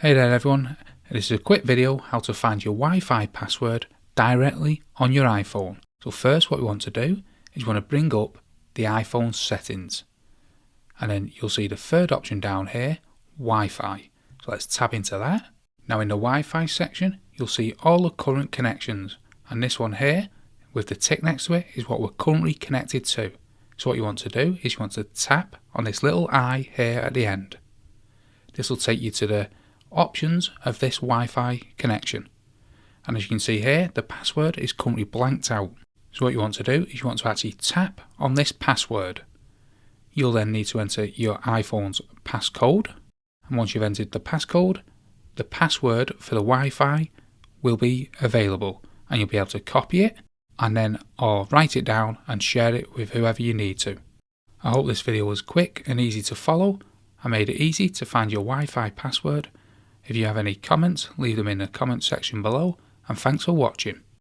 Hey there everyone, this is a quick video how to find your Wi-Fi password directly on your iPhone. So first what we want to do is we want to bring up the iPhone settings, and then you'll see the third option down here, Wi-Fi. So let's tap into that. Now in the Wi-Fi section you'll see all the current connections, and this one here with the tick next to it is what we're currently connected to. So what you want to do is you want to tap on this little eye here at the end. This will take you to the options of this Wi-Fi connection, and as you can see here the password is currently blanked out. So what you want to do is you want to actually tap on this password. You'll then need to enter your iPhone's passcode, and once you've entered the passcode, the password for the Wi-Fi will be available, and you'll be able to copy it and then or write it down and share it with whoever you need to. I hope this video was quick and easy to follow. I made it easy to find your Wi-Fi password. If you have any comments, leave them in the comment section below, and thanks for watching.